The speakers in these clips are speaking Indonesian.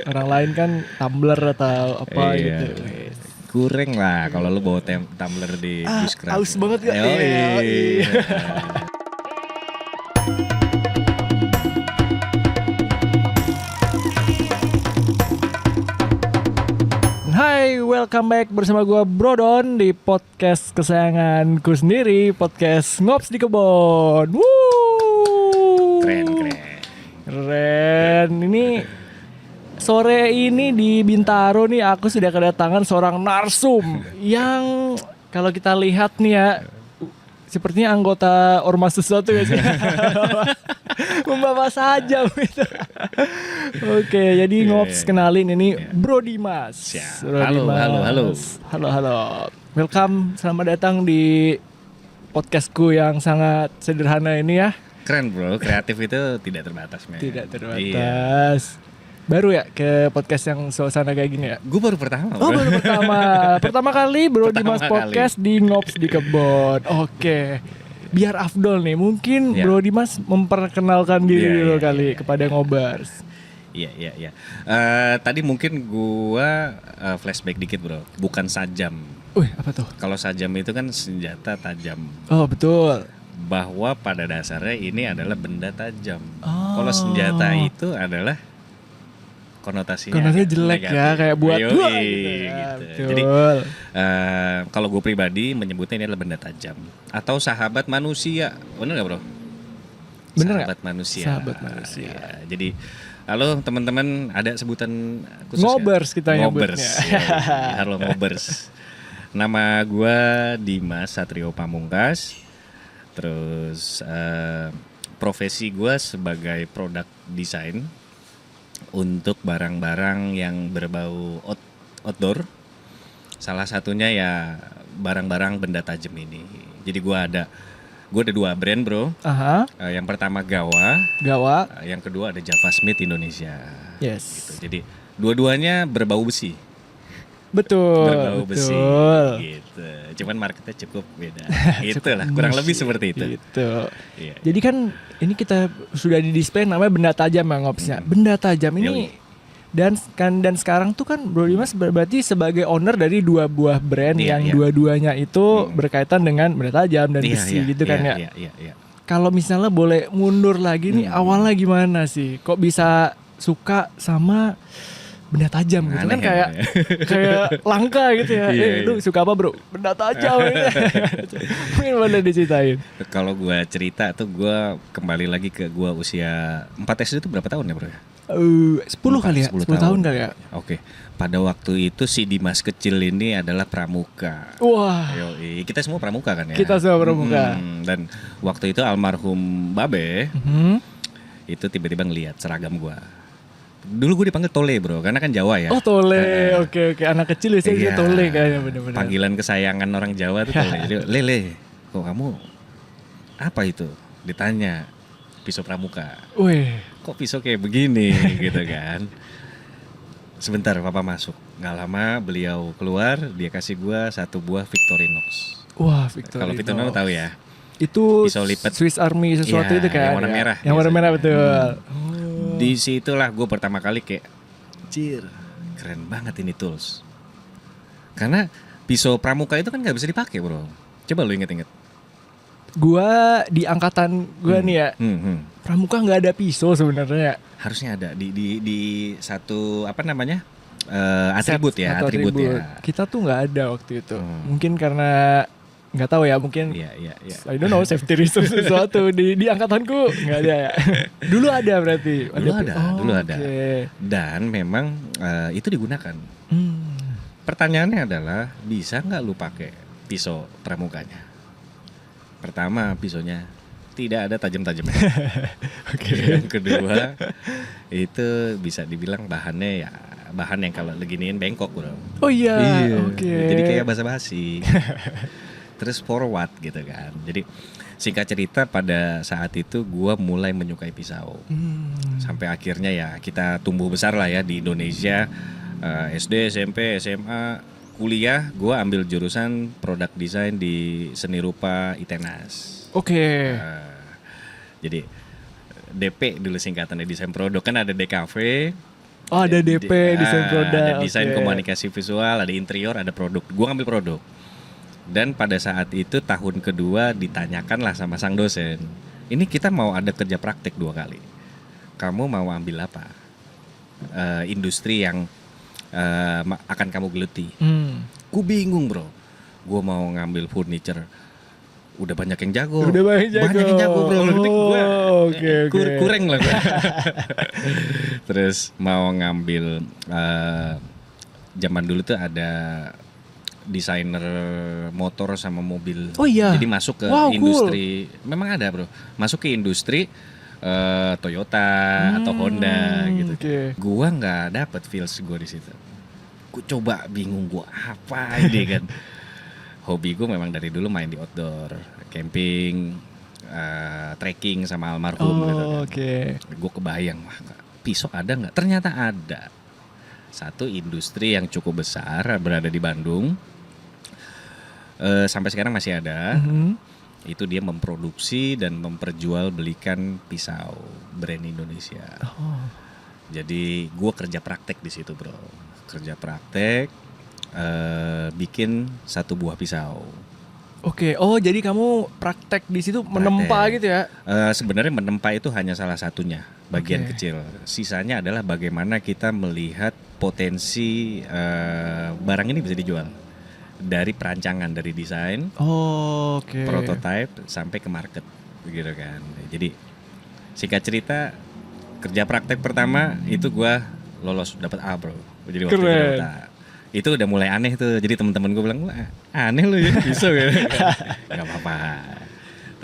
Orang lain kan tumbler atau apa Iya. gitu. Kurang lah kalau lu bawa tumbler di Buscraft. Aus banget gak? Iya. Hai, welcome back bersama gua Brodon di podcast kesayanganku sendiri, podcast Ngops di Kebon. Woo! Keren. Ini sore ini di Bintaro nih aku sudah kedatangan seorang narsum yang kalau kita lihat nih ya sepertinya anggota ormas sesuatu ya sih. Membawa sajam gitu. Oke, jadi Ngops kenalin ini Bro Dimas. Bro Dimas. Halo. Welcome, selamat datang di podcastku yang sangat sederhana ini ya. Keren bro, kreatif itu tidak terbatas men. Tidak terbatas. Iya. Baru ya ke podcast yang suasana kayak gini ya? Gue baru pertama bro. Oh baru pertama. Pertama kali Bro Dimas podcast di Ngops di Kebon. Oke. Biar afdol nih, mungkin Bro Dimas memperkenalkan diri dulu kali kepada ngobers. Iya. Tadi mungkin gua flashback dikit bro, bukan sajam. Wih apa tuh? Kalau sajam itu kan senjata tajam. Oh betul. Bahwa pada dasarnya ini adalah benda tajam. Oh. Kalau senjata itu adalah konotasinya jelek negatif. ya, kayak buat Yoi, gitu. gitu. Jadi kalau gue pribadi menyebutnya ini adalah benda tajam atau sahabat manusia, bener nggak bro? Bener sahabat manusia. Sahabat manusia. Ya, jadi halo teman-teman, ada sebutan khusus ngobers ya? kita Ngobers. nyebutnya. Halo ngobers. Nama gue Dimas Satrio Pamungkas. Terus profesi gue sebagai product design untuk barang-barang yang berbau outdoor. Salah satunya ya barang-barang benda tajam ini. Jadi gue ada 2 brand bro. Yang pertama Gawa. Yang kedua ada Java Smith Indonesia. Yes. Gitu. Jadi dua-duanya berbau besi. Betul. Berbau besi. Gitu. Cuman marketnya cukup beda. Itulah kurang lebih seperti itu. Gitu. Iya. Jadi kan ini kita sudah di display namanya benda tajam ya Ngopsnya. Benda tajam ini dan sekarang tuh kan Bro Dimas berarti sebagai owner dari 2 buah brand yang dua-duanya itu berkaitan dengan benda tajam dan besi gitu kan ya. Iya. Kalau misalnya boleh mundur lagi nih awalnya gimana sih? Kok bisa suka sama benda tajam gitu kan kayak langka gitu ya. Lu suka apa bro? Benda tajam. Mungkin boleh diceritain. Kalau gue cerita tuh gue kembali lagi ke gue usia 4 SD itu berapa tahun ya bro? 10 kali ya? 10 tahun kali ya? Oke. Pada waktu itu si Dimas kecil ini adalah pramuka. Wah. Yoi. Kita semua pramuka kan ya? Kita semua pramuka. Dan waktu itu almarhum Babe itu tiba-tiba ngelihat seragam gue. Dulu gue dipanggil Tole bro, karena kan Jawa ya. Oh Tole, oke. Anak kecil ya saya Tole kayaknya bener-bener. Panggilan kesayangan orang Jawa tuh Tole. Jadi, Lele, kok kamu apa itu? Ditanya, pisau pramuka. Wih. Kok pisau kayak begini gitu kan. Sebentar papa masuk, gak lama beliau keluar, dia kasih gue 1 buah Victorinox. Wah Victorinox. Kalau Victorinox tahu ya. Itu pisau lipat Swiss Army sesuatu itu kan. Yang warna merah. Yang warna merah betul. Di situlah gue pertama kali kayak, anjir, keren banget ini tools. Karena pisau pramuka itu kan nggak bisa dipakai bro. Coba lu inget-inget. Gua di angkatan gua nih ya, pramuka nggak ada pisau sebenarnya. Harusnya ada di satu apa namanya atribut ya. Kita tuh nggak ada waktu itu. Mungkin karena nggak tahu ya, mungkin I don't know, safety reason sesuatu di angkatanku nggak ada ya. Dulu ada berarti. Dulu ada. Dan memang itu digunakan. Pertanyaannya adalah bisa nggak lu pakai pisau pramukanya? Pertama, pisaunya tidak ada tajam-tajamnya. Yang kedua, itu bisa dibilang bahannya ya bahan yang kalau leginiin bengkok bro. Oh iya. Oke. Jadi kayak basa-basi. Terus forward gitu kan. Jadi singkat cerita pada saat itu gue mulai menyukai pisau. Sampai akhirnya ya kita tumbuh besar lah ya di Indonesia. SD, SMP, SMA, kuliah gue ambil jurusan product design di seni rupa ITENAS. Oke. Jadi DP dulu singkatannya desain produk, kan ada DKV, Oh ada DP, desain produk. Ada desain komunikasi visual, ada interior, ada produk. Gue ngambil produk. Dan pada saat itu tahun kedua ditanyakan lah sama sang dosen. Ini kita mau ada kerja praktek 2 kali. Kamu mau ambil apa? Industri yang akan kamu geluti. Ku bingung bro. Gue mau ngambil furniture. Udah banyak yang jago. Banyak yang jago bro. Kurang lah gue. Terus mau ngambil zaman dulu tuh ada desainer motor sama mobil. Oh iya. Jadi masuk ke industri. Cool. Memang ada bro. Masuk ke industri Toyota atau Honda gitu. Gua nggak dapet feels gue di situ. Gue coba bingung gue apa ini kan. Hobi gue memang dari dulu main di outdoor, camping, trekking sama almarhum gitu kan. Gue kebayang, wah pisau ada nggak? Ternyata ada. Satu industri yang cukup besar berada di Bandung. Sampai sekarang masih ada. Itu dia memproduksi dan memperjualbelikan pisau brand Indonesia. Jadi gue kerja praktek di situ bro. Kerja praktek. Bikin 1 buah pisau. Jadi kamu praktek di situ menempa gitu ya? Sebenarnya menempa itu hanya salah satunya, bagian kecil. Sisanya adalah bagaimana kita melihat potensi barang ini bisa dijual dari perancangan, dari desain, prototype sampai ke market, gitu kan. Jadi singkat cerita, kerja praktek pertama itu gue lolos dapat A bro. Jadi waktu itu dapat A. Itu udah mulai aneh tuh, jadi teman-teman gue bilang, wah aneh lu ya pisau gitu. Gak apa-apa.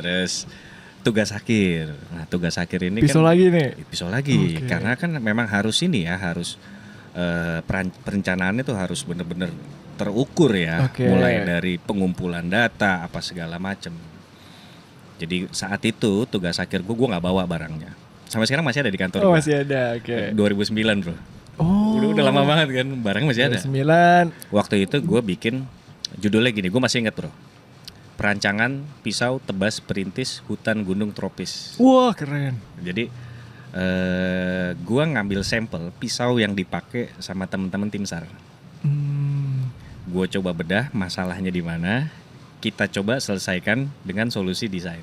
Terus tugas akhir. Nah tugas akhir ini pisau kan lagi nih. Pisau lagi, karena kan memang harus ini ya, harus perencanaannya tuh harus bener-bener terukur ya, mulai dari pengumpulan data apa segala macem. Jadi saat itu tugas akhir gue nggak bawa barangnya. Sampai sekarang masih ada di kantor. Masih ada. 2009 bro. Udah lama banget kan, barangnya masih ada. 2009. Waktu itu gue bikin judulnya gini, gue masih ingat bro. Perancangan pisau tebas perintis hutan gunung tropis. Wah keren. Jadi gue ngambil sampel pisau yang dipakai sama teman-teman tim SAR. Gue coba bedah masalahnya di mana, kita coba selesaikan dengan solusi desain.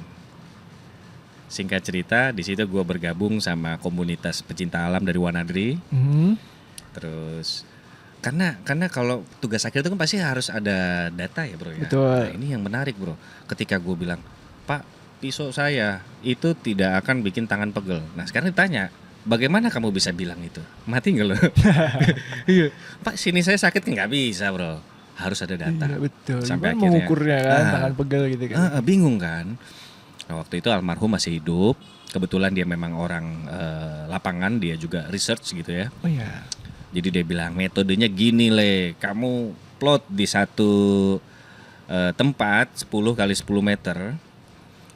Singkat cerita, di situ gue bergabung sama komunitas pecinta alam dari Wanadri. Terus karena kalau tugas akhir itu kan pasti harus ada data ya bro ya. Betul. Nah, ini yang menarik bro. Ketika gue bilang, Pak, pisau saya itu tidak akan bikin tangan pegel. Nah sekarang ditanya, bagaimana kamu bisa bilang itu? Mati nggak lo? Iya. Pak, sini saya sakit nggak bisa bro. Harus ada data. Iya betul. Sampai akhirnya mengukurnya kan, tangan pegel gitu kan. Bingung kan. Nah, waktu itu almarhum masih hidup. Kebetulan dia memang orang lapangan, dia juga research gitu ya. Oh iya. Jadi dia bilang metodenya gini le, kamu plot di satu tempat 10 kali 10 meter,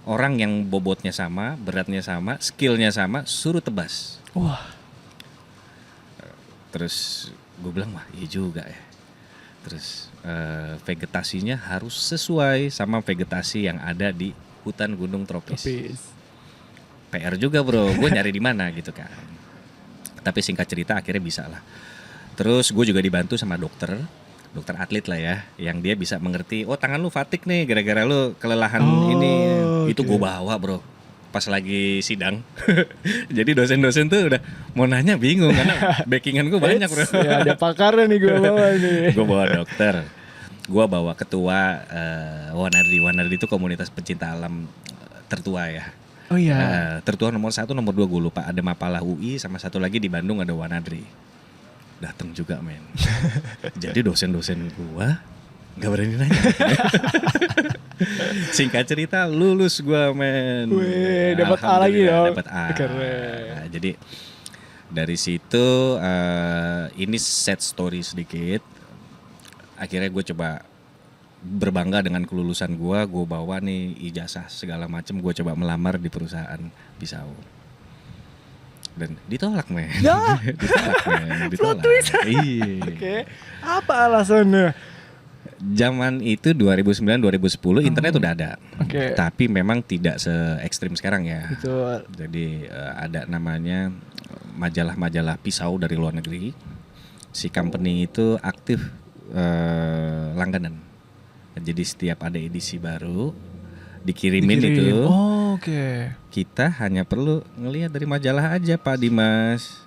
orang yang bobotnya sama, beratnya sama, skillnya sama, suruh tebas. Wah. Terus gue bilang wah iya juga ya. Terus vegetasinya harus sesuai sama vegetasi yang ada di hutan gunung tropis. PR juga bro, gue nyari di mana gitu kan. Tapi singkat cerita akhirnya bisa lah. Terus gue juga dibantu sama dokter atlet lah ya, yang dia bisa mengerti, oh tangan lu fatik nih gara-gara lu kelelahan ini. Itu gue bawa bro, pas lagi sidang. Jadi dosen-dosen tuh udah mau nanya bingung karena backingan gue banyak bro. Ya, ada pakarnya nih gue bawa nih. Gue bawa dokter, gue bawa ketua Wanadri itu komunitas pecinta alam tertua ya. Oh iya. Tertua nomor 1, nomor 2 gue lupa. Ada Mapala UI sama satu lagi di Bandung ada Wanadri. Datang juga men. Jadi dosen-dosen gue gak berani nanya. Singkat cerita lulus gue men. Wih, dapat A lagi dong. Dapat A. Keren. Nah, jadi dari situ ini set story sedikit. Akhirnya gue coba berbangga dengan kelulusan gue bawa nih ijazah segala macem, gue coba melamar di perusahaan pisau dan ditolak men. Ya. Ditolak. Iya. Oke. Apa alasannya? Zaman itu 2009-2010 internet udah ada, tapi memang tidak se ekstrim sekarang ya. Betul. Jadi ada namanya majalah-majalah pisau dari luar negeri. Si company itu aktif langganan. Jadi setiap ada edisi baru dikirimin itu. Oh, oke. Kita hanya perlu ngelihat dari majalah aja Pak Dimas.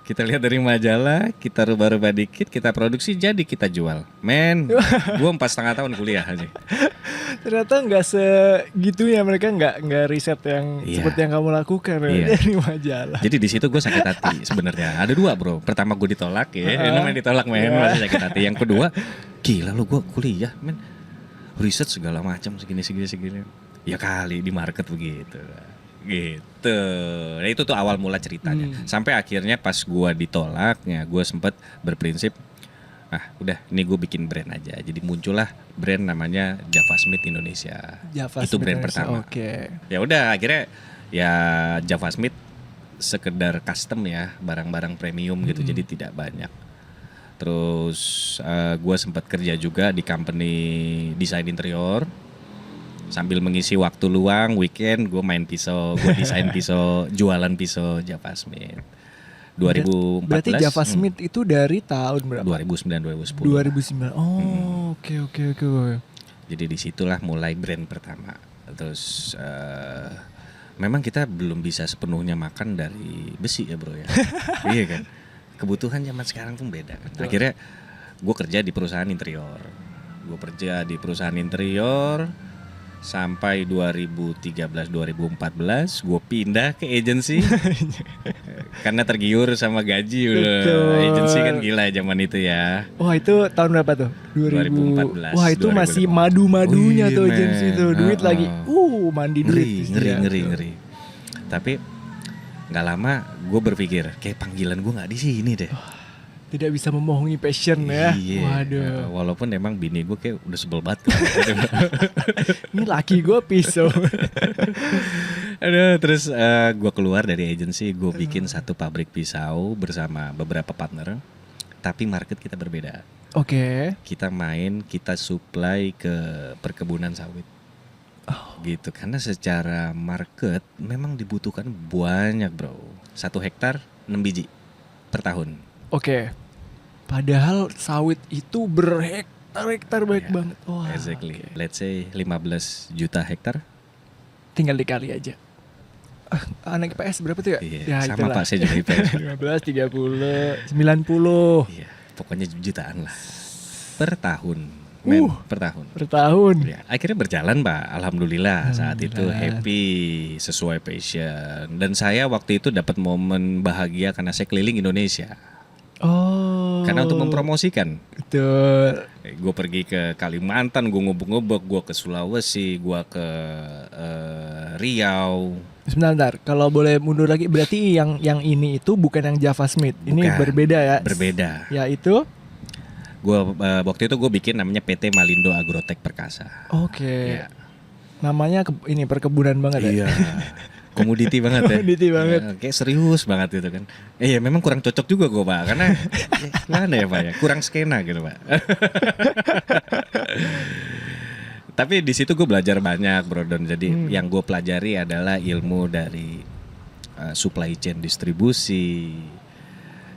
Kita lihat dari majalah, kita rubah-rubah dikit, kita produksi, jadi kita jual. Men, gue 4,5 tahun kuliah aja. Ternyata nggak segitunya, mereka nggak riset yang Iya. seperti yang kamu lakukan Iya. dari majalah. Jadi di situ gue sakit hati sebenarnya. Ada dua bro. Pertama gue ditolak ya, namanya ditolak men, masih sakit hati. Yang kedua, gila lu gue kuliah men, riset segala macam segini. Ya kali di market begitu. Gitu. Nah itu tuh awal mula ceritanya. Sampai akhirnya pas gue ditolak, ya gue sempet berprinsip, udah ini gue bikin brand aja. Jadi muncullah brand namanya Javasmith Indonesia. Itu brand pertama. Oke. Ya udah akhirnya ya Javasmith sekedar custom ya, barang-barang premium gitu, jadi tidak banyak. Terus gue sempat kerja juga di company desain interior. Sambil mengisi waktu luang, weekend gue main pisau, gue desain pisau, jualan pisau Javasmith. 2014. Berarti Javasmith itu dari tahun berapa? 2009 2010. 2009. Oh, oke. Jadi disitulah mulai brand pertama. Terus memang kita belum bisa sepenuhnya makan dari besi ya bro ya. Iya kan. Kebutuhan zaman sekarang pun beda kan. Akhirnya gue kerja di perusahaan interior. Sampai 2013-2014 gue pindah ke agency karena tergiur sama gaji. Agency kan gila zaman itu ya. Wah itu tahun berapa tuh? 2014. Wah itu 2015. masih madu-madunya Iya, tuh men. agency tuh. Duit lagi mandi duit. Ngeri. Tapi nggak lama gue berpikir kayak panggilan gue nggak di sini deh. Tidak bisa memohongi passion ya. Iya. Waduh. Walaupun emang bini gue kayak udah sebel banget. Ini laki gue pisau. Aduh, terus gue keluar dari agensi, gue bikin satu pabrik pisau bersama beberapa partner, tapi market kita berbeda. Oke. Kita supply ke perkebunan sawit. Gitu, karena secara market memang dibutuhkan banyak bro. 1 hektar 6 biji per tahun. Oke. Padahal sawit itu berhektar-hektar baik banget. Wah. Exactly. Oke. Let's say 15 juta hektar. Tinggal dikali aja. Anak IPS berapa tuh ya? Iya, Ya, sama itulah. Pak saya juga IPS. 15, 30, 90 Iya, pokoknya jutaan lah. Per tahun. Men, per tahun. per tahun. Ya, akhirnya berjalan Pak, alhamdulillah saat itu Alhamdulillah. happy sesuai passion. Dan saya waktu itu dapat momen bahagia karena saya keliling Indonesia. Oh. Karena untuk mempromosikan. Betul. Gue pergi ke Kalimantan, gue ngobok-ngobok, gue ke Sulawesi, gue ke Riau. Sebentar, kalau boleh mundur lagi, berarti yang ini itu bukan yang Javasmith. Ini Bukan, berbeda ya. Berbeda. Yaitu Waktu itu gue bikin namanya PT Malindo Agrotek Perkasa. oke. Ya. Namanya ini perkebunan banget ya. Iya. Komoditi banget ya. Komoditi banget. Ya, kayak serius banget itu kan. Ya memang kurang cocok juga gue Pak, karena gimana ya Pak ya, kurang skena gitu Pak. Tapi di situ gue belajar banyak bro Don. Jadi yang gue pelajari adalah ilmu dari supply chain distribusi,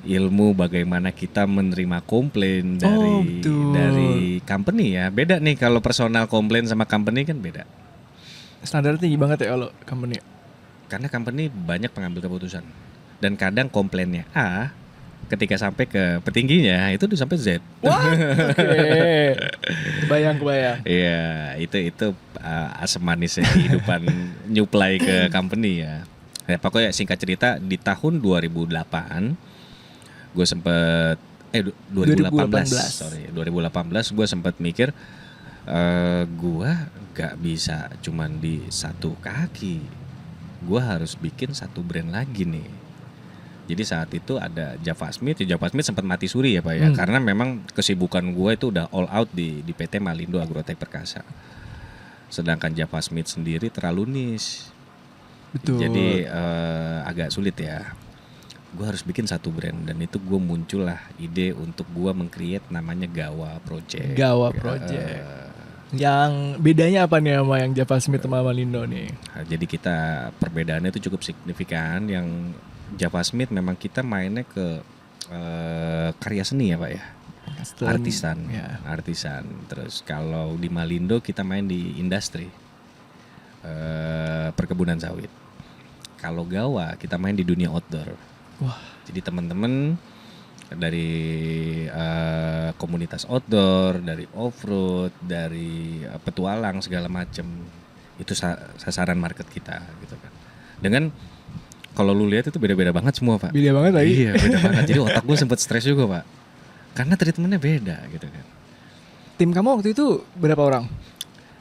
ilmu bagaimana kita menerima komplain betul. dari company ya. Beda nih kalau personal komplain sama company kan beda. Standar tinggi banget ya kalau company. Karena company banyak pengambil keputusan. Dan kadang komplainnya A, ketika sampai ke petingginya itu udah sampai Z. Wah, oke. Kebayang. Iya, itu asam manisnya kehidupan nyuplai ke company ya. Ya pokoknya singkat cerita di tahun 2008 gue sempet 2018 gue sempet mikir gue gak bisa cuman di satu kaki, gue harus bikin satu brand lagi nih. Jadi saat itu ada Javasmith sempat mati suri ya Pak ya, karena memang kesibukan gue itu udah all out di PT Malindo Agrotek Perkasa. Sedangkan Javasmith sendiri terlalu niche. Betul. Jadi agak sulit ya. Gue harus bikin satu brand dan itu gue muncullah ide untuk gue meng-create namanya Gawa Project. Gawa Project. Yang bedanya apa nih sama yang Javasmith sama Malindo nih? Jadi kita perbedaannya itu cukup signifikan. Yang Javasmith memang kita mainnya ke karya seni ya Pak ya. Artisan, ya. artisan. Terus kalau di Malindo kita main di industri, perkebunan sawit. Kalau Gawa kita main di dunia outdoor. Wah. Jadi teman-teman dari komunitas outdoor, dari off-road, dari petualang segala macam, itu sasaran market kita gitu kan. Dengan kalau lu lihat itu beda-beda banget semua Pak. Beda banget lagi. Iya beda banget. Jadi otak gue sempet stres juga Pak. Karena treatmentnya beda gitu kan. Tim kamu waktu itu berapa orang?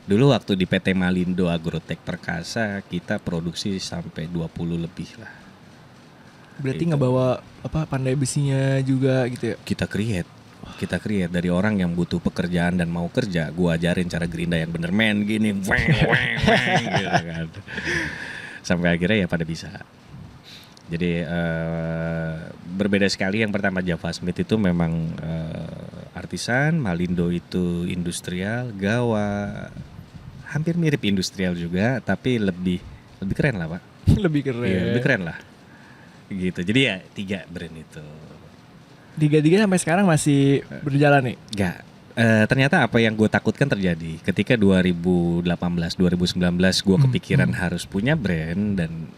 Dulu waktu di PT Malindo Agrotech Perkasa kita produksi sampai 20 lebih lah. Berarti Gitu. ngebawa apa pandai besinya juga gitu ya? Kita create dari orang yang butuh pekerjaan dan mau kerja. Gua ajarin cara gerinda yang bener men gini, weng, gitu kan. Sampai akhirnya ya pada bisa. Jadi berbeda sekali. Yang pertama Javasmith itu memang artisan, Malindo itu industrial, Gawa hampir mirip industrial juga, tapi lebih keren lah Pak. Lebih keren. Iya, lebih keren lah. Gitu. Jadi ya 3 brand itu. 3 sampai sekarang masih berjalan nih? Enggak. Ternyata apa yang gue takutkan terjadi. Ketika 2018, 2019 gue kepikiran harus punya brand dan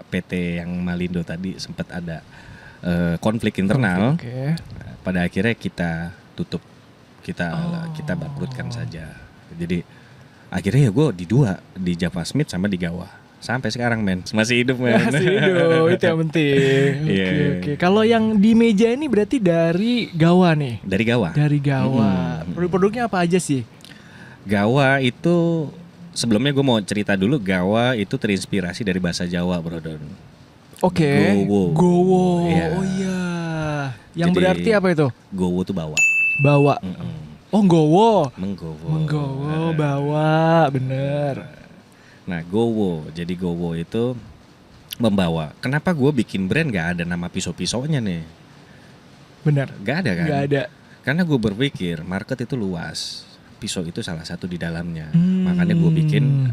PT yang Malindo tadi sempat ada konflik internal. Oke. Pada akhirnya kita tutup. Kita bangkrutkan saja. Jadi akhirnya ya gue di 2, di Javasmith sama di Gawa. Sampai sekarang men, masih hidup men. Masih hidup, itu yang penting. Oke. Kalau yang di meja ini berarti dari Gawa nih? Dari Gawa. Dari Gawa. Produk-produknya apa aja sih? Gawa itu sebelumnya gue mau cerita dulu. Gawa itu terinspirasi dari bahasa Jawa Bro Don. Oke. Gowo. Iya. Oh iya. Yang Jadi, berarti apa itu? Gowo tuh bawa. Bawa. Oh gowo. Menggowo. Menggowo, bawa, bener. Nah Gowo, jadi Gowo itu membawa. Kenapa gue bikin brand gak ada nama pisau-pisaunya nih? Bener. Gak ada kan? Gak ada. Karena gue berpikir market itu luas. Pisau itu salah satu di dalamnya. Makanya gue bikin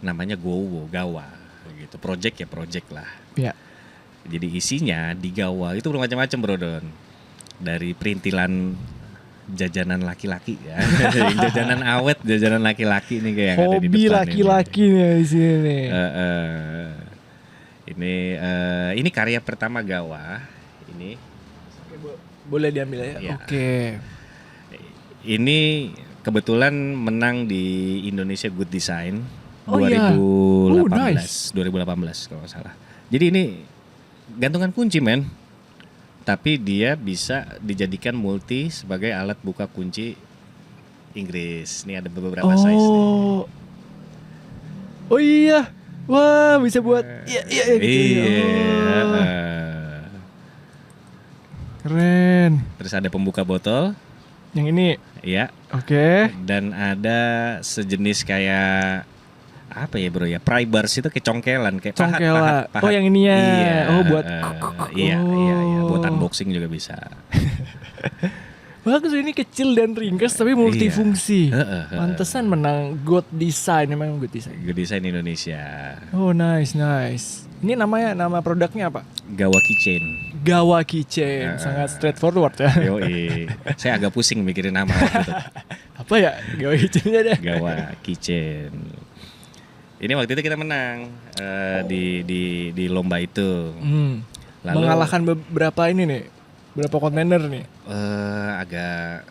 namanya Gowo, Gawa gitu. Project ya project lah. Ya. Jadi isinya di Gawa itu bermacam-macam Bro Don. Dari perintilan jajanan laki-laki ya. Jajanan awet, jajanan laki-laki nih kayak yang ada di depan. Hobi laki-laki nih di sini nih. Ini karya pertama Gawa. Ini boleh diambil ya. Ya. Oke. Ini kebetulan menang di Indonesia Good Design Oh, iya. 2018, 2018 kalau nggak salah. Jadi ini gantungan kunci men. Tapi dia bisa dijadikan multi sebagai alat buka kunci Inggris. Ini ada beberapa size nih. Oh iya. Wah, bisa buat iya gitu. Iya. Keren. Terus ada pembuka botol. Yang ini. Iya. Oke. Dan ada sejenis kayak apa ya bro ya, pry bars itu kayak congkelan, kayak pahat. Oh yang ininya. Iya, Oh buat iya, buat unboxing juga bisa. Bagus, ini kecil dan ringkas tapi multifungsi. Pantesan menang Good Design, memang Good Design. Good Design Indonesia. Oh nice. Ini nama produknya apa? Gawa Keychain. Gawa Keychain, sangat straightforward ya. Yoi. Saya agak pusing mikirin nama gitu. Apa ya Gawa Keychainnya deh? Gawa Keychain. Ini waktu itu kita menang di lomba itu. Lalu, mengalahkan beberapa ini nih, berapa kontainer nih? Agak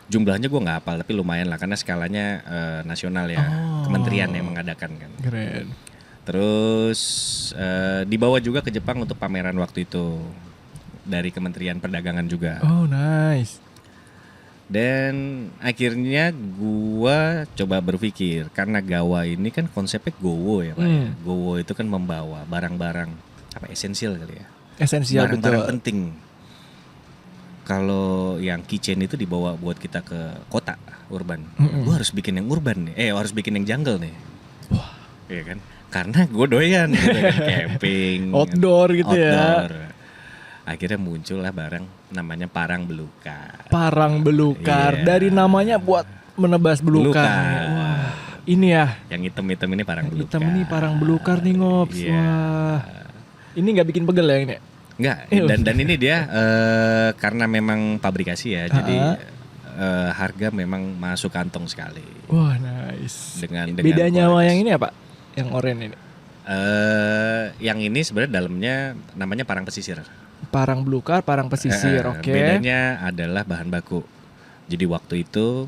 jumlahnya gue nggak hafal tapi lumayan lah karena skalanya nasional ya, kementerian yang mengadakan kan. Keren. Terus dibawa juga ke Jepang untuk pameran waktu itu dari Kementerian Perdagangan juga. Oh nice. Dan akhirnya gua coba berpikir karena Gawa ini kan konsepnya gowo ya Pak ya. Gowo itu kan membawa barang-barang apa esensial kali ya. Esensial, barang-barang betul. penting. Kalau yang keychain itu dibawa buat kita ke kota urban. Gua harus bikin yang urban nih. Harus bikin yang jungle nih. Wah, iya kan? Karena gue doyan gitu kan, camping, outdoor gitu ya. Akhirnya muncullah barang namanya parang belukar. Parang belukar. Iya. Dari namanya buat menebas belukar. Wah, ini ya. Yang hitam-hitam ini parang belukar. Hitam ini parang belukar nih Ngops. Iya. Wah. Ini nggak bikin pegel ya ini? Enggak, dan ini dia karena memang pabrikasi ya, jadi harga memang masuk kantong sekali. Wah, nice. Dengan bedanya sama yang ini apa? Yang oranye ini? Yang ini sebenarnya dalamnya namanya parang pesisir. Parang belukar, parang pesisir, oke. Bedanya adalah bahan baku. Jadi waktu itu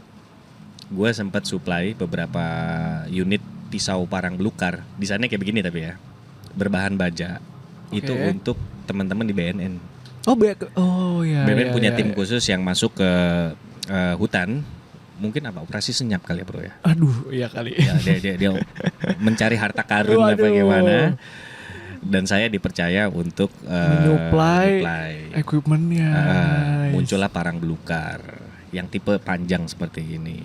gue sempat supply beberapa unit pisau parang belukar. Desainnya kayak begini tapi ya, berbahan baja. Itu untuk teman-teman di BNN. Oh ya. BNN punya tim khusus yang masuk ke hutan. Mungkin apa operasi senyap kali ya bro ya. Aduh, iya kali. Ya, dia mencari harta karun apa gimana. Dan saya dipercaya untuk menyuplai equipmentnya. Muncullah parang belukar yang tipe panjang seperti ini.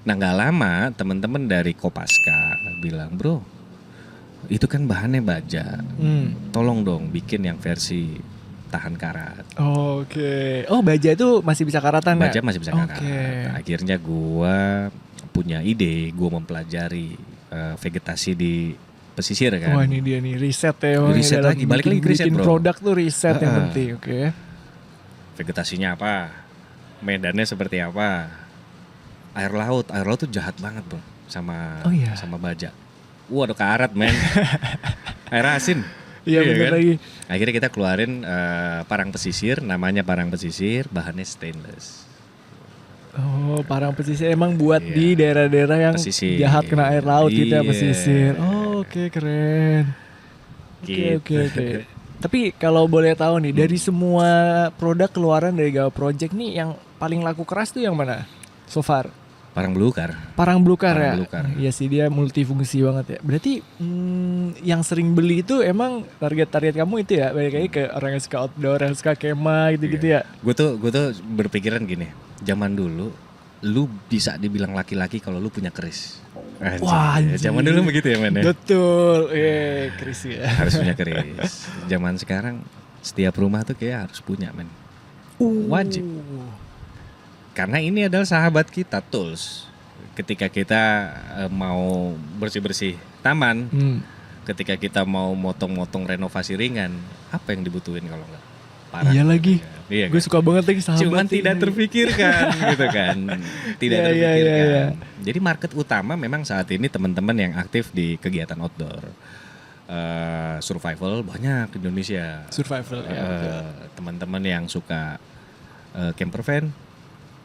Nah nggak lama teman-teman dari Kopaska bilang, bro, itu kan bahannya baja, tolong dong bikin yang versi tahan karat. Oke. Oh baja itu masih bisa karatan ya? Baja masih bisa karat. Akhirnya gua punya ide, gua mempelajari vegetasi di pesisir kan. Wah ini dia nih riset ya. Riset lagi, balik lagi riset bro. Bikin produk tuh riset yang penting, oke. Vegetasinya apa? Medannya seperti apa? Air laut tuh jahat banget bro sama sama baja. Waduh karat men. Air asin. Iya bener kan? Lagi. Akhirnya kita keluarin parang pesisir, namanya parang pesisir, bahannya stainless. Oh, parang pesisir emang buat di daerah-daerah yang pesisir. Jahat kena air laut gitu ya pesisir. Oh, oke keren. Oke. Tapi kalau boleh tahu nih dari semua produk keluaran dari Gawa Project nih yang paling laku keras tuh yang mana? So far. Parang belukar. Parang belukar ya. Iya sih dia multifungsi banget ya. Berarti yang sering beli itu emang target kamu itu ya, balik lagi ke orang yang suka outdoor, yang suka kemah gitu-gitu ya. Gue tuh berpikiran gini. Zaman dulu lu bisa dibilang laki-laki kalau lu punya keris. Wah, zaman dulu begitu ya men. Betul. Keris ya. Harus punya keris. Zaman sekarang setiap rumah tuh kayak harus punya men. Wajib. Karena ini adalah sahabat kita, tools. Ketika kita mau bersih-bersih taman, ketika kita mau motong-motong renovasi ringan, apa yang dibutuhin kalau enggak? Parang. Iya lagi. Iya, gue suka banget lagi sahabat. Cuman tidak terpikirkan gitu kan. Tidak terpikirkan. Jadi market utama memang saat ini teman-teman yang aktif di kegiatan outdoor. Survival banyak di Indonesia. Survival teman-teman yang suka camper van,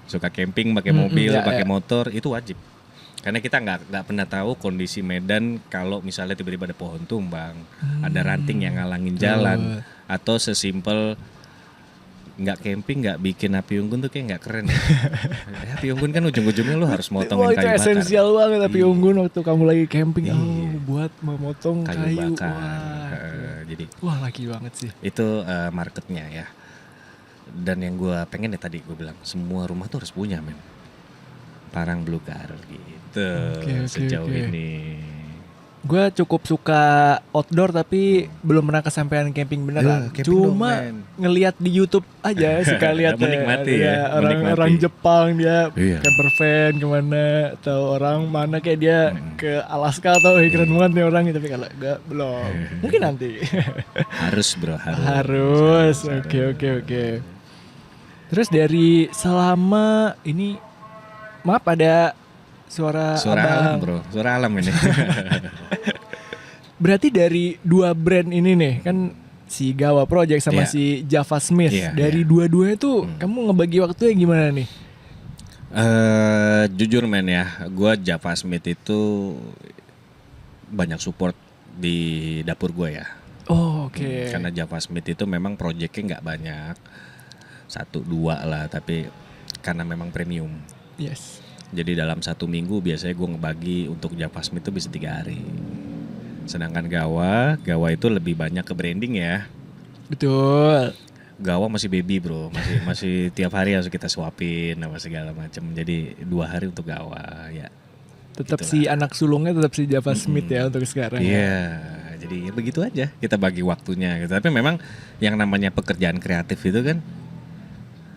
suka camping pakai mobil, pakai motor, itu wajib. Karena kita nggak pernah tahu kondisi medan kalau misalnya tiba-tiba ada pohon tumbang, ada ranting yang ngalangin jalan, atau sesimpel nggak camping, nggak bikin api unggun tuh kayak nggak keren ya. Api unggun kan ujung-ujungnya lu harus motongin kayu bakar. Itu esensial banget api unggun waktu kamu lagi camping. Buat memotong kayu bakar. Jadi laki banget sih. Itu marketnya ya. Dan yang gue pengen ya tadi gue bilang semua rumah tuh harus punya men. Parang belukar gitu. Sejauh ini. Gue cukup suka outdoor tapi belum pernah kesampaian camping beneran. Cuma ngelihat di YouTube aja suka lihat menikmati orang Jepang dia camper van kemana, atau orang mana kayak dia ke Alaska atau keren banget nih orang, tapi kalau enggak belum. Mungkin nanti. Harus bro, harus. Oke. Terus dari selama ini, maaf ada suara alam bro, suara alam ini. Berarti dari dua brand ini nih, kan si Gawa Project sama si Java Smith, dari dua-duanya tuh kamu ngebagi waktunya gimana nih? Jujur men ya, gue Java Smith itu banyak support di dapur gue ya. Oke. Karena Java Smith itu memang projectnya nggak banyak, 1-2 lah, tapi karena memang premium. Yes. Jadi dalam 1 minggu biasanya gue ngebagi untuk Java Smith itu bisa 3 hari. Sedangkan Gawa itu lebih banyak ke branding ya. Betul. Gawa masih baby bro, masih tiap hari harus kita suapin apa segala macam. Jadi 2 hari untuk Gawa ya. Tetap si anak sulungnya tetap si Java Smith ya untuk sekarang. Iya, jadi ya begitu aja kita bagi waktunya gitu. Tapi memang yang namanya pekerjaan kreatif itu kan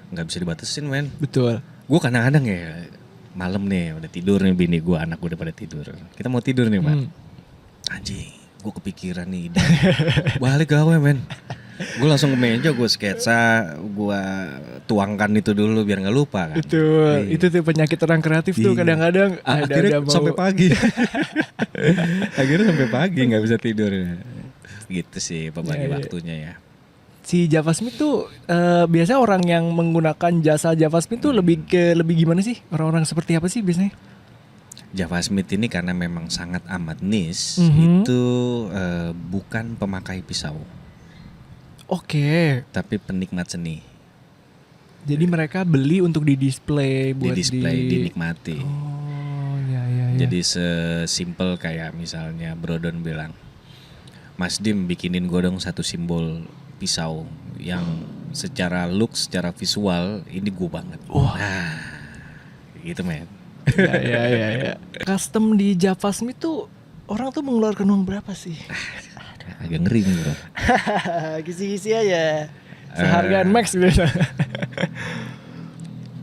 nggak bisa dibatasin men. Betul. Gue kadang-kadang ya malam nih udah tidur nih bini gue, anak gue udah pada tidur, kita mau tidur nih Mak. Anjing gue kepikiran nih ide. Balik gawe men. Gue langsung ke meja, gue sketsa, gue tuangkan itu dulu biar nggak lupa kan. Betul, itu tuh penyakit orang kreatif tuh kadang-kadang akhirnya sampai pagi. Akhirnya sampai pagi nggak bisa tidur. Gitu sih pembagi waktunya ya. Si Javasmith tuh biasanya orang yang menggunakan jasa Javasmith tuh lebih gimana sih? Orang-orang seperti apa sih biasanya? Javasmith ini karena memang sangat amat niche, itu bukan pemakai pisau. Oke. Tapi penikmat seni. Jadi mereka beli untuk di-display buat dinikmati. Oh, ya. Jadi sesimpel kayak misalnya Brodon bilang, Mas Dim bikinin gue dong satu simbol pisau yang secara look, secara visual ini gue banget. Nah, gitu men. Ya. Custom di Javasmith tuh orang tuh mengeluarkan uang berapa sih? Agak ngeri nih bro. Kisi-kisi aja. Sehargaan max gitu.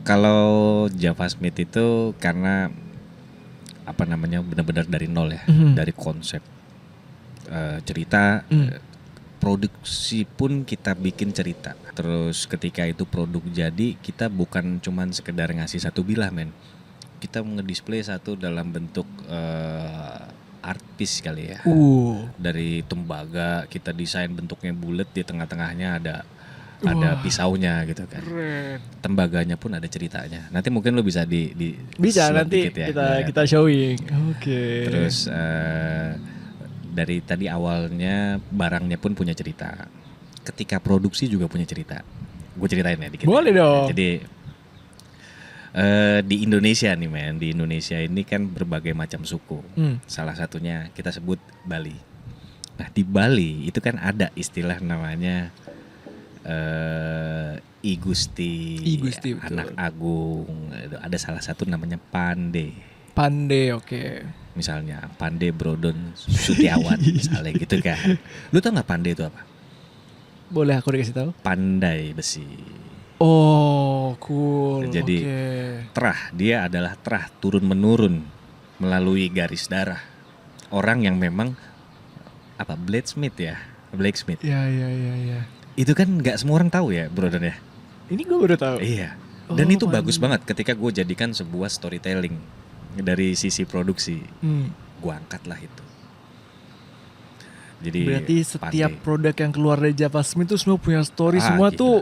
Kalau Javasmith itu karena apa namanya benar-benar dari nol ya, dari konsep cerita, produksi pun kita bikin cerita. Terus ketika itu produk jadi, kita bukan cuman sekedar ngasih satu bilah men. Kita ngedisplay satu dalam bentuk art piece kali ya. Dari tembaga kita desain bentuknya bulat, di tengah-tengahnya ada pisaunya gitu kan. Tembaganya pun ada ceritanya. Nanti mungkin lo bisa bisa nanti ya, kita showing. Oke. Terus dari tadi awalnya barangnya pun punya cerita. Ketika produksi juga punya cerita. Gue ceritain ya dikit. Boleh dong. Jadi di Indonesia nih men, di Indonesia ini kan berbagai macam suku. Salah satunya kita sebut Bali. Nah di Bali itu kan ada istilah namanya I Gusti, Anak Agung. Ada salah satu namanya Pande, oke. Misalnya Pande Brodon Sutiawan misalnya gitu kan. Lu tau gak Pande itu apa? Boleh aku dikasih tahu? Pandai besi. Oh, cool. Jadi terah, dia adalah terah turun menurun melalui garis darah. Orang yang memang blacksmith. Ya. Itu kan nggak semua orang tahu ya, Brodon ya. Ini gue baru tahu. Iya. Dan itu bagus banget ketika gue jadikan sebuah storytelling dari sisi produksi. Gue angkat lah itu. Jadi berarti setiap produk yang keluar dari Javasmith itu semua punya story, semua gila. tuh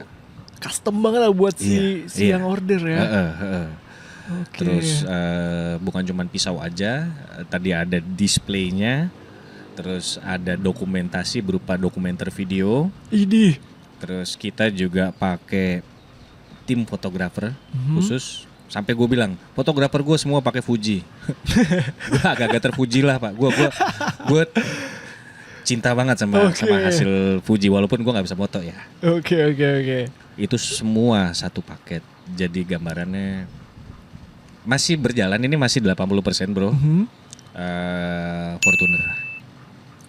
custom banget lah buat si yang order ya. Okay. Terus bukan cuma pisau aja, tadi ada displaynya, terus ada dokumentasi berupa dokumenter video. Ini. Terus kita juga pakai tim fotografer khusus. Sampai gue bilang fotografer gue semua pakai Fuji. Gue agak-agak terpuji lah pak. Gue cinta banget sama hasil Fuji walaupun gue nggak bisa foto ya. Oke. Itu semua satu paket. Jadi gambarannya masih berjalan, ini masih 80% bro. Fortuner.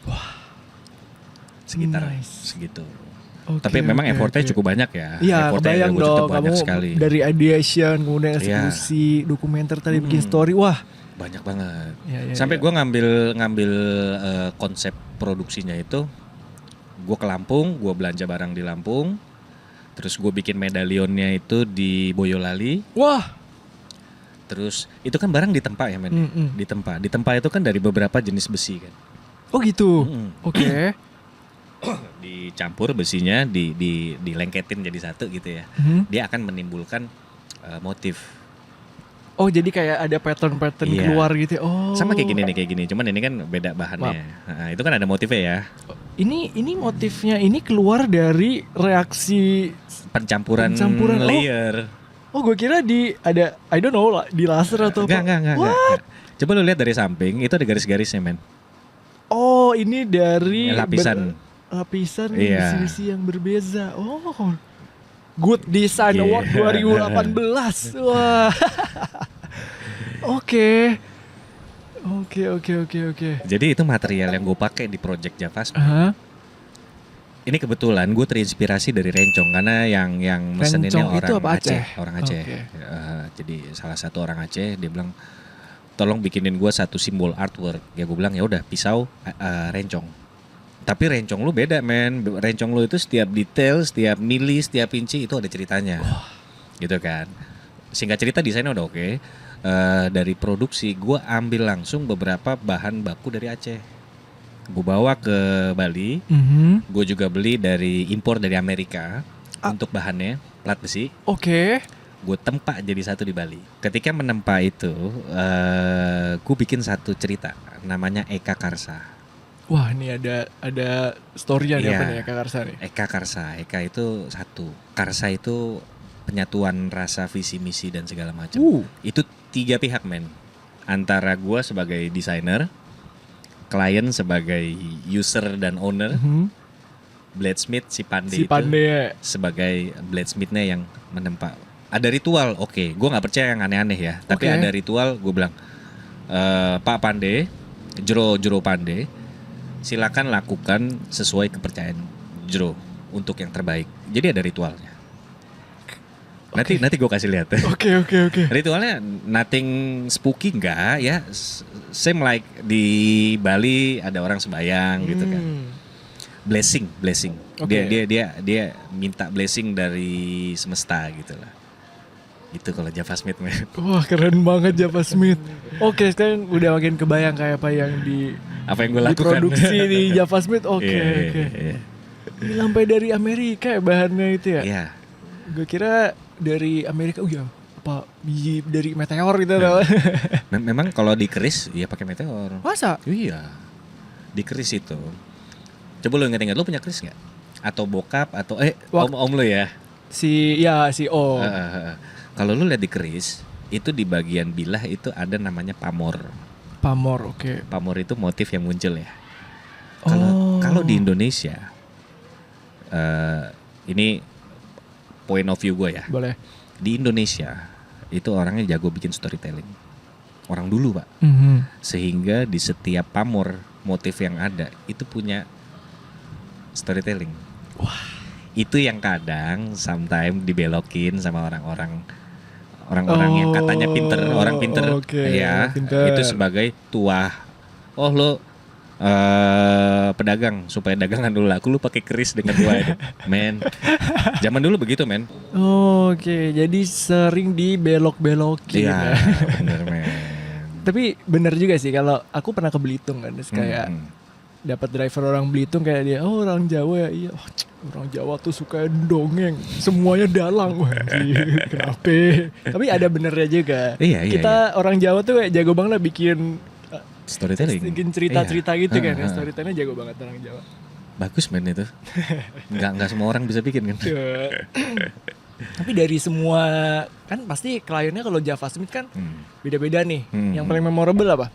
Wah. Sekitar segitu. Tapi memang effortnya cukup banyak ya. Iya, kebayang dong kamu sekali. Dari ideation, kemudian eksekusi, dokumenter tadi bikin story, wah. Banyak banget. Sampai gue ngambil konsep produksinya itu, gue ke Lampung, gue belanja barang di Lampung. Terus gue bikin medalionnya itu di Boyolali. Wah. Terus itu kan barang ditempa ya men. Ditempa itu kan dari beberapa jenis besi kan. Oh gitu. Oke. Dicampur besinya, dilengketin jadi satu gitu ya. Dia akan menimbulkan motif. Oh jadi kayak ada pattern keluar gitu. Oh. Sama kayak gini. Cuman ini kan beda bahannya. Nah, itu kan ada motifnya ya. Ini motifnya ini keluar dari reaksi pencampuran layer. Oh gue kira ada I don't know di laser atau apa. Enggak. Coba lu lihat dari samping itu ada garis-garisnya men. Oh ini dari lapisan besi-besi yang berbeza. Oh. Good Design Award 2018. Wah. Oke. Jadi itu material yang gue pakai di project Javasmith. Ini kebetulan gue terinspirasi dari Rencong karena yang mesen ini orang Aceh. Jadi salah satu orang Aceh, dia bilang tolong bikinin gue satu simbol artwork. Ya gue bilang ya udah pisau rencong. Tapi rencong lu beda men. Rencong lu itu setiap detail, setiap mili, setiap inci itu ada ceritanya. Gitu kan. Singkat cerita desainnya udah oke. Dari produksi gue ambil langsung beberapa bahan baku dari Aceh. Gue bawa ke Bali. Gue juga beli dari impor dari Amerika untuk bahannya plat besi. Oke. Gue tempa jadi satu di Bali. Ketika menempa itu, gue bikin satu cerita namanya Eka Karsa. Wah, ini ada story-nya nih Iya. apa nih Eka Karsa nih? Eka Karsa, Eka itu satu. Karsa itu penyatuan rasa, visi, misi dan segala macam. Itu 3 pihak men. Antara gue sebagai desainer, klien sebagai user dan owner, bladesmith si Pandey itu sebagai bladesmithnya yang menempa. Ada ritual, oke. Gue nggak percaya yang aneh-aneh ya. Tapi ada ritual, gue bilang, Pak Pandey, Jero Pandey, silakan lakukan sesuai kepercayaan Jero untuk yang terbaik. Jadi ada ritualnya. Nanti gue kasih lihat. Oke. Ritualnya nothing spooky enggak ya. Same like di Bali ada orang sembayang gitu kan. Blessing. Okay. Dia minta blessing dari semesta gitu lah. Itu kalau Javasmith men. Wah, keren banget Javasmith. Oke, sekarang udah makin kebayang kayak apa yang apa yang gue lakukan. Diproduksi di Javasmith. Oke. Iya. Ini sampai dari Amerika ya bahannya itu ya? Iya. Gue kira dari Amerika, apa biji dari meteor gitu. Memang kalau dikeris, ya pakai meteor. Masa? Iya. Dikeris itu. Coba lu ingat-ingat, lu punya keris nggak? Atau bokap atau om lu ya? Si om. Kalau lu lihat di keris, itu di bagian bilah itu ada namanya pamor. Pamor, oke. Pamor itu motif yang muncul ya. Kalau di Indonesia, ini point of view gue ya. Boleh. Di Indonesia itu orangnya jago bikin storytelling. Orang dulu pak. Sehingga di setiap pamor motif yang ada itu punya storytelling. Wah. Itu yang kadang sometimes dibelokin sama orang-orang yang katanya pinter, orang pinter, ya pinter. Itu sebagai tuah. Oh lo pedagang supaya dagangan dulu laku, lu pakai keris dengan tuah itu, men. Zaman dulu begitu men. Oke, jadi sering dibelok-belokin. Iya, bener men. Tapi bener juga sih kalau aku pernah ke Belitung kan, terus kayak dapat driver orang Belitung kayak dia, orang Jawa ya, iya. Orang Jawa tuh suka dongeng, semuanya dalang. Wah, kenapa? Tapi ada benernya juga. Iya. Kita orang Jawa tuh kayak jago banget lah bikin storytelling, bikin cerita-cerita gitu kan. Storytellingnya jago banget orang Jawa. Bagus men itu. Nggak semua orang bisa bikin kan. Tapi dari semua kan pasti kliennya kalau Javasmith kan beda-beda nih. Yang paling memorable apa?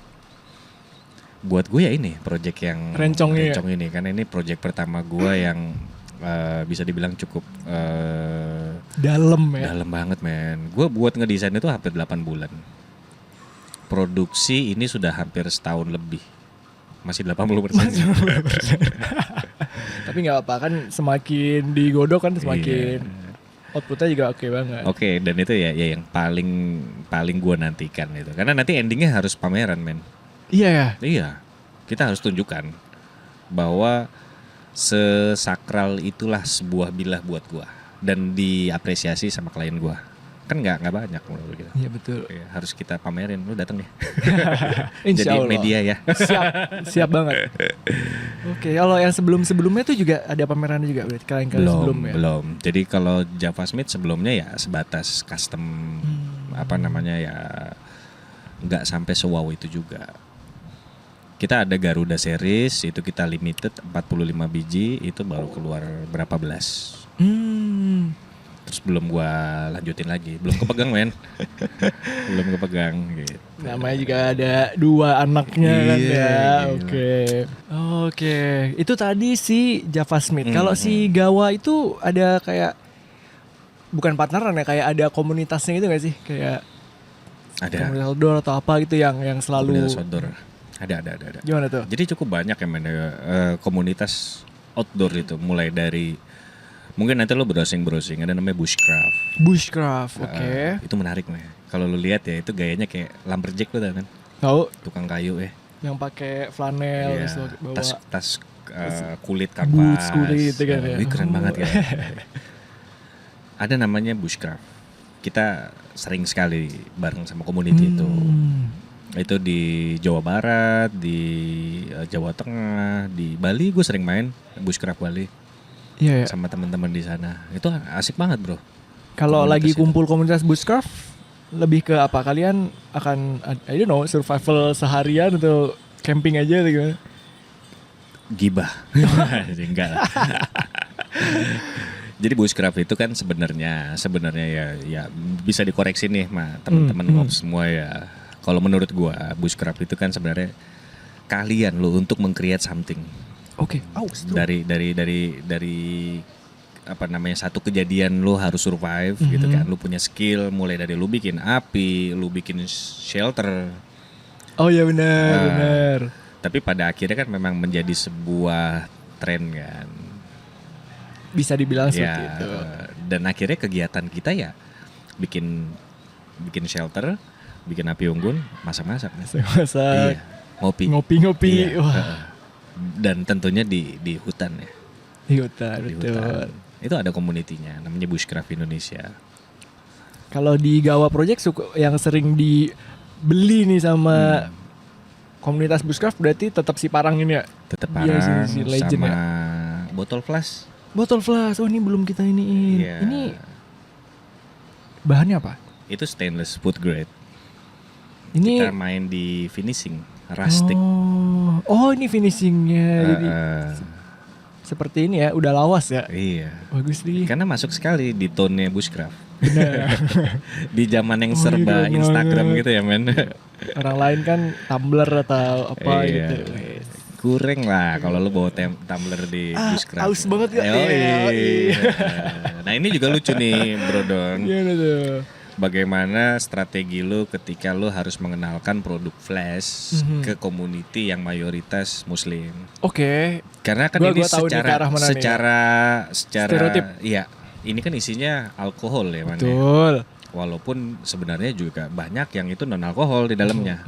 Buat gue ya ini project yang Rencong ini karena ini project pertama gue yang bisa dibilang cukup dalam ya. Dalam banget men. Gue buat ngedesain itu hampir 8 bulan. Produksi ini sudah hampir setahun lebih. Masih 80%. Tapi gak apa kan semakin digodok kan semakin outputnya juga oke banget. Oke, dan itu ya yang paling gue nantikan itu. Karena nanti endingnya harus pameran men. Iya ya? Iya, kita harus tunjukkan bahwa sesakral itulah sebuah bilah buat gua dan diapresiasi sama klien gua. Kan nggak banyak menurut kita. Iya betul. Ya, harus kita pamerin, lu datang deh. Insya Allah. Jadi Allah. media ya. Siap banget. Oke, kalau yang sebelumnya tuh juga ada pamerannya juga berarti kalian sebelumnya. Belum. Jadi kalau Javasmith sebelumnya ya sebatas custom ya nggak sampai sewow itu juga. Kita ada Garuda series, itu kita limited 45 biji, itu baru keluar berapa belas. Terus belum gua lanjutin lagi, belum kepegang men. Belum kepegang gitu. Namanya juga ada 2 anaknya kan ya. Oke. Itu tadi si Javasmith. Kalau si Gawa itu ada kayak bukan partneran ya, kayak ada komunitasnya gitu gak sih? Kayak ada komunitas outdoor atau apa gitu yang selalu komunitas outdoor. Ada. Gimana tuh? Jadi cukup banyak ya men, komunitas outdoor itu, mulai dari mungkin nanti lo browsing ada namanya bushcraft, oke. Itu menarik men. Kalau lo lihat ya itu gayanya kayak lumberjack lo tau kan? Tahu tukang kayu ya. yang pakai flanel Iya, terus bawa tas kulit boots kanvas. kulit gitu kan ya. Wih, keren banget ya. Ada namanya bushcraft. Kita sering sekali bareng sama community itu. Itu di Jawa Barat, di Jawa Tengah, di Bali gue sering main bushcraft Bali. Iya, ya. Sama teman-teman di sana. Itu asik banget, bro. Kalau lagi Komunitas itu. kumpul komunitas bushcraft lebih ke apa? Kalian akan I don't know, survival seharian atau camping aja atau gimana? Gibah. Enggak lah. Jadi bushcraft itu kan sebenarnya ya bisa dikoreksi nih teman-teman ngops semua ya. Kalau menurut gua bushcraft itu kan sebenarnya kalian lo untuk meng-create something. Oke. Dari apa namanya satu kejadian lo harus survive gitu kan. Lo punya skill mulai dari lo bikin api, lo bikin shelter. Oh iya benar. Tapi pada akhirnya kan memang menjadi sebuah tren kan. Bisa dibilang Ya, seperti itu. dan akhirnya kegiatan kita ya bikin shelter, bikin api unggun, masak-masak. Masak, Iya, ngopi. ngopi-ngopi. Iya, Wah, dan tentunya di hutan ya. di hutan, Di betul. hutan. Itu ada komunitinya, namanya Bushcraft Indonesia. Kalau di Gawa Project yang sering dibeli nih sama komunitas bushcraft berarti tetap si Parang ini ya? Tetap Dia parang si legend sama ya? botol flash. Botol flash, oh ini belum kita iniin. Iya. Ini bahannya apa? Itu stainless food grade. Ini Kita main di finishing, rustic. Oh ini finishingnya. Jadi Eh, seperti ini ya, udah lawas ya. iya. Bagus nih. Karena masuk sekali di tone-nya Bushcraft. Benar. Di zaman yang Oh, serba iya, Instagram banget. gitu ya men. Orang lain kan Tumblr atau apa Iya. gitu. Kurang lah kalau lu bawa tumbler di Bushcraft. aus banget gak? Yoi. Iya. Nah ini juga lucu nih Bro Don. Gimana tuh? Bagaimana strategi lu ketika lu harus mengenalkan produk flash ke community yang mayoritas muslim. Oke. Karena kan Gua ini tahu nih ke arah mana nih. secara Stereotip. iya, ini kan isinya alkohol ya man. Ya. Betul. Walaupun sebenarnya juga banyak yang itu non alkohol di dalamnya.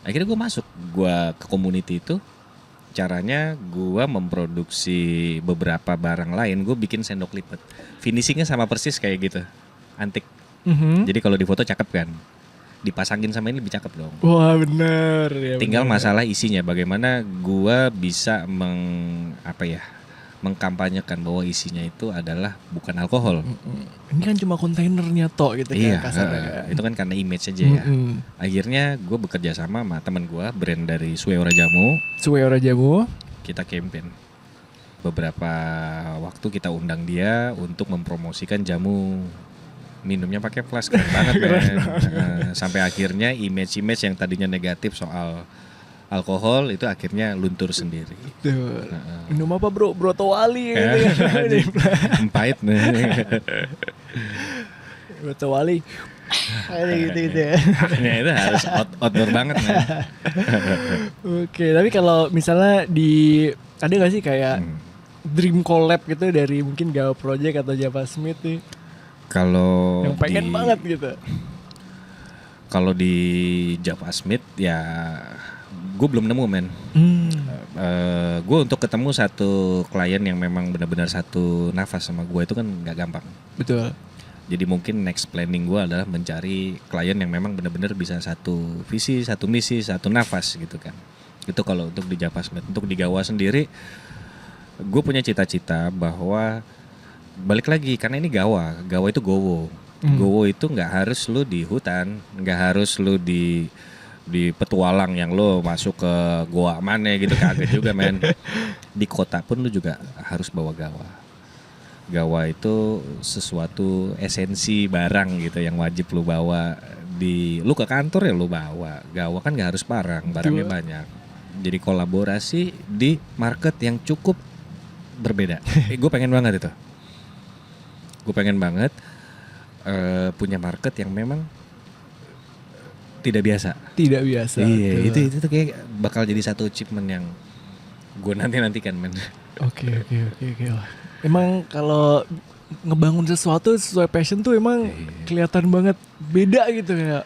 Akhirnya gue masuk, gue ke community itu. Caranya gue memproduksi beberapa barang lain, gue bikin sendok lipat. Finishingnya sama persis kayak gitu, antik. Jadi kalau di foto cakep kan, dipasangin sama ini lebih cakep dong. Wah bener ya. Tinggal bener. masalah isinya, bagaimana gue bisa mengkampanyekan bahwa isinya itu adalah bukan alkohol. Ini kan cuma kontainernya toh gitu Iya, kan kasarnya. itu kan karena image aja ya. Akhirnya gue bekerja sama teman gue, brand dari Sueora Jamu. Sueora Jamu. Kita campaign. Beberapa waktu kita undang dia untuk mempromosikan jamu. Minumnya pakai flash, keren banget kan. Sampai akhirnya image-image yang tadinya negatif soal alkohol itu akhirnya luntur sendiri. Tuh. Minum apa bro? Broto Wali gitu kan. Pahit nih. Broto Wali. Kayak gitu ya. Makanya itu harus outdoor banget man. Oke, tapi kalau misalnya ada gak sih kayak dream collab gitu dari mungkin Gawa Project atau Java Smith nih Kalau yang pengen banget gitu. Kalau di Java Smith ya gue belum nemu men. Gue untuk ketemu satu klien yang memang benar-benar satu nafas sama gue itu kan nggak gampang. Betul. Jadi mungkin next planning gue adalah mencari klien yang memang benar-benar bisa satu visi, satu misi, satu nafas gitu kan. Itu kalau untuk di Java Smith. Untuk di Gawa sendiri, gue punya cita-cita bahwa balik lagi karena ini Gawa itu gowo. Gowo itu nggak harus lu di hutan, nggak harus lu di petualang yang lo masuk ke goa mana gitu, kagak juga men. Di kota pun lu juga harus bawa Gawa. Gawa itu sesuatu esensi barang gitu yang wajib lu bawa. Lu ke kantor ya lu bawa. Gawa kan nggak harus barangnya banyak. Jadi kolaborasi di market yang cukup berbeda. Gue pengen banget itu. Gue pengen banget punya market yang memang tidak biasa. Tidak biasa. Iya, itu tuh kayak bakal jadi satu achievement yang gue nantikan men. Oke. Wah. Emang kalau ngebangun sesuatu sesuai passion tuh emang kelihatan banget beda gitu ya.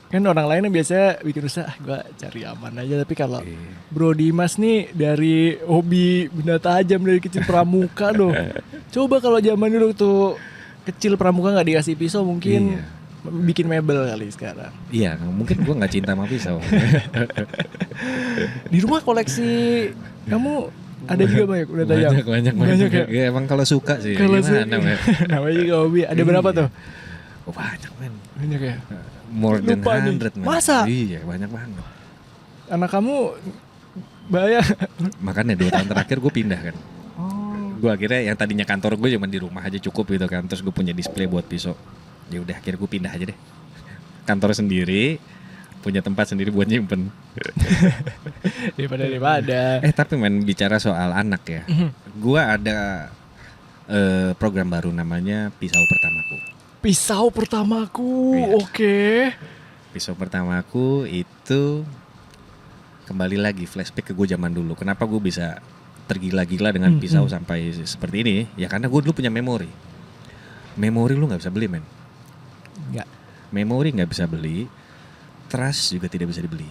Kan orang lain yang biasanya bikin usaha, gue cari aman aja. Tapi kalau Bro Dimas nih dari hobi benda tajam dari kecil pramuka loh. Coba kalau zaman dulu tuh kecil pramuka nggak dikasih pisau mungkin bikin mebel kali sekarang. Iya, mungkin gue nggak cinta sama pisau. Di rumah koleksi kamu ada juga banyak udah tajam. Banyak ya. Ya, emang kalau suka sih. Kalau Namanya juga hobi. Ada berapa tuh? Oh, banyak men. Banyak ya. More than 100 man. Masa? Iya, banyak banget. Anak kamu bahaya. Makanya 2 tahun terakhir gue pindah kan. Gue akhirnya yang tadinya kantor gue cuma di rumah aja cukup gitu kan. Terus gue punya display buat pisau. Ya udah akhirnya gue pindah aja deh. Kantor sendiri, punya tempat sendiri buat nyimpen. Daripada. Tapi men, bicara soal anak ya. Gue ada program baru namanya Pisau Pertamaku. Pisau pertamaku, oke. Pisau pertamaku itu kembali lagi flashback ke gue zaman dulu. Kenapa gue bisa tergila-gila dengan pisau sampai seperti ini? Ya karena gue dulu punya memori. Memori lu nggak bisa beli men. Nggak. Memori nggak bisa beli. Trust juga tidak bisa dibeli.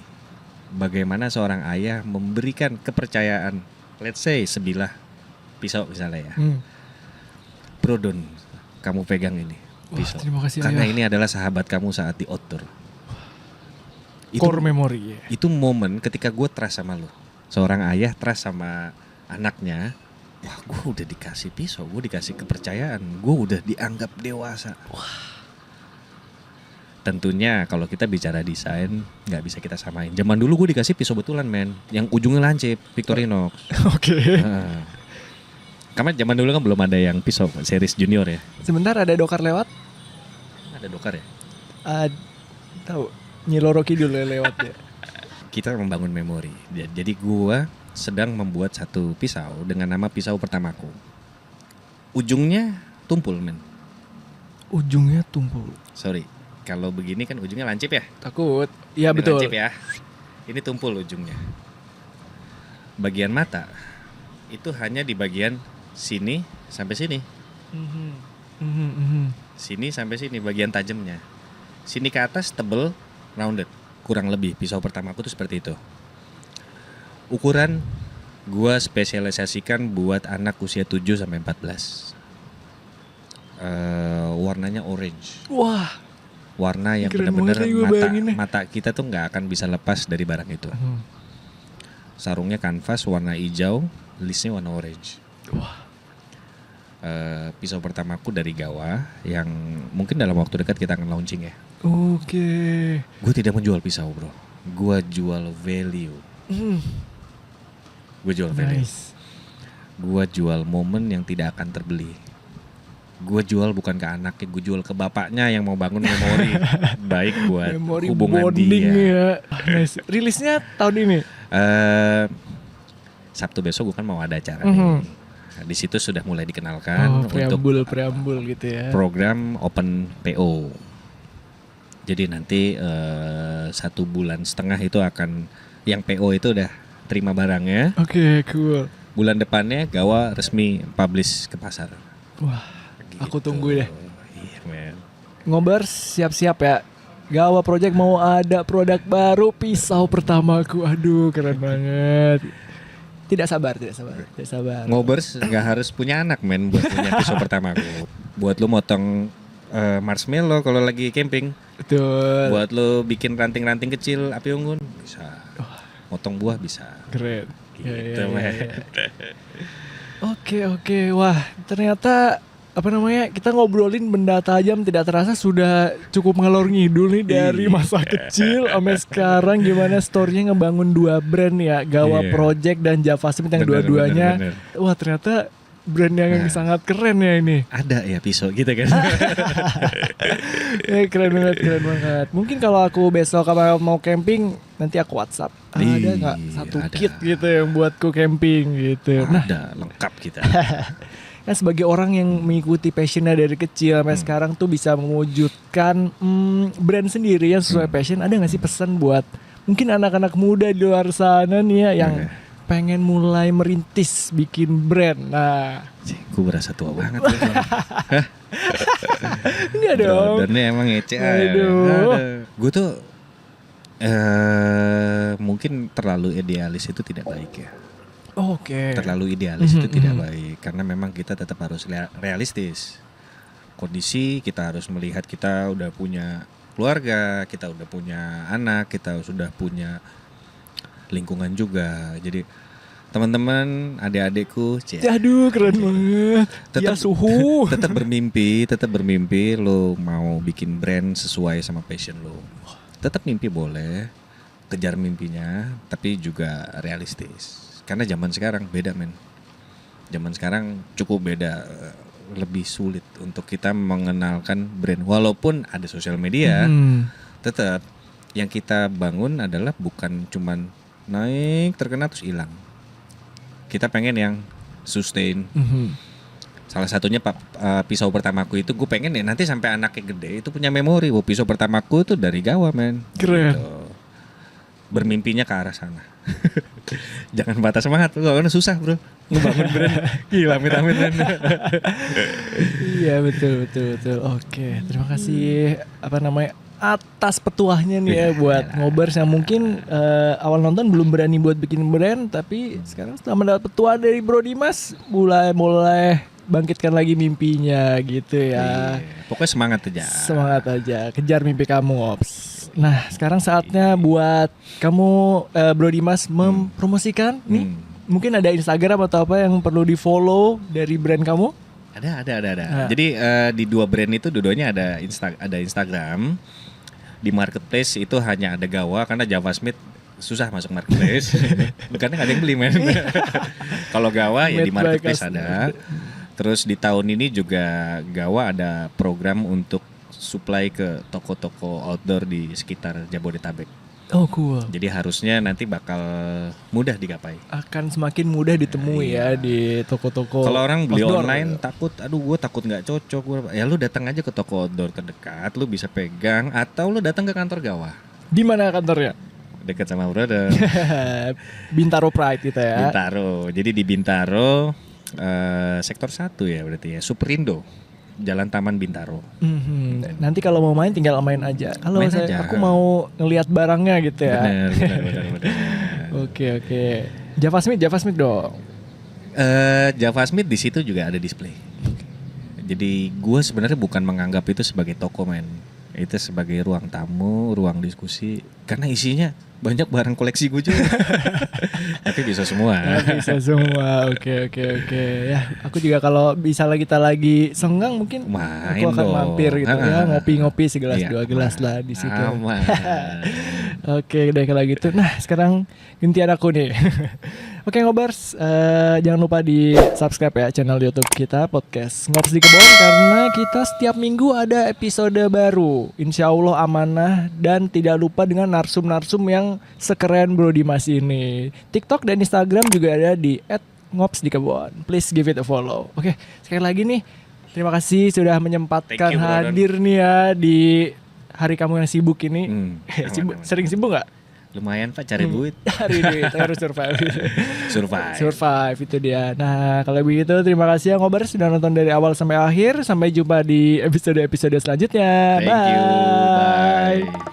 Bagaimana seorang ayah memberikan kepercayaan, let's say sebilah pisau misalnya ya. Bro Don, kamu pegang ini. Pisau. Wah, terima kasih Karena ayah. ini adalah sahabat kamu saat di outdoor. Core memory ya. Itu momen ketika gue trust sama lo. Seorang ayah trust sama anaknya. Wah, gue udah dikasih pisau, gue dikasih kepercayaan, gue udah dianggap dewasa. Wah. Tentunya kalau kita bicara desain nggak bisa kita samain. Zaman dulu gue dikasih pisau betulan men, yang ujungnya lancip, Victorinox. Oke. Karena zaman dulu kan belum ada yang pisau series junior ya. Sebentar ada dokar lewat. Ada dokar ya? Tahu Nyi Roro Kidul lewat ya. Kita membangun memori. Jadi gua sedang membuat satu pisau dengan nama Pisau Pertamaku. Ujungnya tumpul men. Ujungnya tumpul. Sorry, kalau begini kan ujungnya lancip ya? Takut. Iya betul. Lancip ya. Ini tumpul ujungnya. Bagian mata itu hanya di bagian sini sampai sini. Sini sampai sini bagian tajamnya. Sini ke atas tebel, rounded. Kurang lebih pisau pertamaku tuh seperti itu. Ukuran gua spesialisasikan buat anak usia 7 sampai 14. Warnanya orange. Wah. Warna yang Keren benar-benar banget mata kita tuh nggak akan bisa lepas dari barang itu. Sarungnya kanvas warna hijau, listnya warna orange. Wah. Pisau pertamaku dari Gawa yang mungkin dalam waktu dekat kita akan launching ya. Oke. Gue tidak menjual pisau bro, gue jual value. Gue jual value. Nice. Gue jual momen yang tidak akan terbeli. Gue jual bukan ke anaknya, gue jual ke bapaknya yang mau bangun memori baik buat Memori hubungan bonding dia. ya. Nice. Rilisnya tahun ini. Sabtu besok gue kan mau ada acara nih. Di situ sudah mulai dikenalkan untuk preambul gitu ya. program Open PO. Jadi nanti 1,5 bulan itu akan yang PO itu udah terima barangnya. Oke, cool. Bulan depannya Gawa resmi publish ke pasar. Wah, Gitu. aku tunggu deh. Iya men. Ngobar siap-siap ya. Gawa Project mau ada produk baru, pisau pertamaku. Aduh, keren banget. Tidak sabar. Ngobers nggak harus punya anak men buat punya pisau pertamaku. Buat lu motong marshmallow kalau lagi camping. Betul. Buat lu bikin ranting-ranting kecil api unggun bisa. Motong buah bisa. Keren. Gitu men. Oke. Wah, ternyata kita ngobrolin benda tajam tidak terasa sudah cukup ngalor ngidul nih dari masa kecil sampai sekarang gimana story-nya ngebangun 2 brand ya, Gawa Project dan Java Smith yang dua-duanya. Wah, ternyata brand yang sangat keren ya ini. Ada ya pisau gitu kan. Keren banget. Mungkin kalau aku besok mau camping nanti aku WhatsApp. Ada nggak satu kit gitu yang buatku camping gitu. Ada lengkap kita. Kan sebagai orang yang mengikuti passionnya dari kecil sampai sekarang tuh bisa mewujudkan brand sendiri yang sesuai passion. Ada nggak sih pesan buat mungkin anak-anak muda di luar sana nih ya yang pengen mulai merintis bikin brand? Nah, gue berasa tua banget. Enggak dong. Dan ini emang ngece. Aduh. Gue tuh Mungkin terlalu idealis itu tidak baik ya. Oke. Terlalu idealis itu tidak baik karena memang kita tetap harus realistis. Kondisi kita harus melihat kita udah punya keluarga, kita udah punya anak, kita sudah punya lingkungan juga. Jadi teman-teman, adik-adikku, Aduh, keren banget. tetap Ya, suhu. tetap bermimpi lo mau bikin brand sesuai sama passion lo. Tetap mimpi boleh, kejar mimpinya, tapi juga realistis. Karena zaman sekarang beda men. Zaman sekarang cukup beda, lebih sulit untuk kita mengenalkan brand. Walaupun ada sosial media, tetap yang kita bangun adalah bukan cuman naik terkenal terus hilang. Kita pengen yang sustain. Salah satunya pisau pertamaku itu gue pengen ya nanti sampai anaknya gede itu punya memori. Wah, pisau pertamaku itu dari Gawa men. Keren. Gitu. Bermimpinya ke arah sana. Jangan patah semangat, karena susah bro ngebangun brand. Gila, amit-amit. Iya, betul. Oke, terima kasih atas petuahnya nih ya buat ngobers yang mungkin awal nonton belum berani buat bikin brand, tapi sekarang setelah mendapat petuah dari Bro Dimas mulai bangkitkan lagi mimpinya gitu ya. Pokoknya semangat aja. Kejar mimpi kamu, Ops. Nah, sekarang saatnya buat kamu Bro Dimas mempromosikan nih. Mungkin ada Instagram atau apa yang perlu di-follow dari brand kamu? Ada. Jadi di dua brand itu dua-duanya ada Instagram. Di marketplace itu hanya ada Gawa karena JavaSmith susah masuk marketplace. Karena nggak ada yang beli men. Kalau Gawa ya di marketplace ada. Terus di tahun ini juga Gawa ada program untuk supply ke toko-toko outdoor di sekitar Jabodetabek. Oh, cool. Jadi harusnya nanti bakal mudah digapai. Akan semakin mudah ditemui ya di toko-toko. Kalau orang beli outdoor online takut, gue takut nggak cocok. Ya lu datang aja ke toko outdoor terdekat, lu bisa pegang atau lu datang ke kantor Gawa. Di mana kantornya? Dekat sama brother. Bintaro Pride kita ya. Bintaro. Jadi di Bintaro sektor 1 ya berarti ya. Superindo. Jalan Taman Bintaro. Nanti kalau mau main tinggal main aja. Kalau aku mau ngelihat barangnya gitu ya. Benar. Oke. JavaSmith dong. JavaSmith di situ juga ada display. Jadi gue sebenarnya bukan menganggap itu sebagai toko men. Itu sebagai ruang tamu, ruang diskusi. Karena isinya banyak barang koleksi gue juga. Tapi bisa semua. Oke. Ya, aku juga kalau bisa kita lagi senggang mungkin main aku akan dong. mampir gitu ya, ngopi-ngopi segelas dua gelas lah di situ. Oke, udah kalau gitu. Nah, sekarang gantian aku nih. Oke, Ngobers, jangan lupa di subscribe ya channel YouTube kita podcast Ngobers di Kebon karena kita setiap minggu ada episode baru. Insya Allah amanah dan tidak lupa dengan narsum-narsum yang sekeren Bro Dimas ini. TikTok dan Instagram juga ada di @ngobsdikebon. Please give it a follow. Oke, sekali lagi nih terima kasih sudah menyempatkan hadir nih ya di hari kamu yang sibuk ini. Sering sibuk nggak? Lumayan Pak cari duit. Cari duit harus survive. Survive itu dia. Nah, kalau begitu terima kasih ya Ngobers sudah nonton dari awal sampai akhir. Sampai jumpa di episode-episode selanjutnya. Thank you. Bye.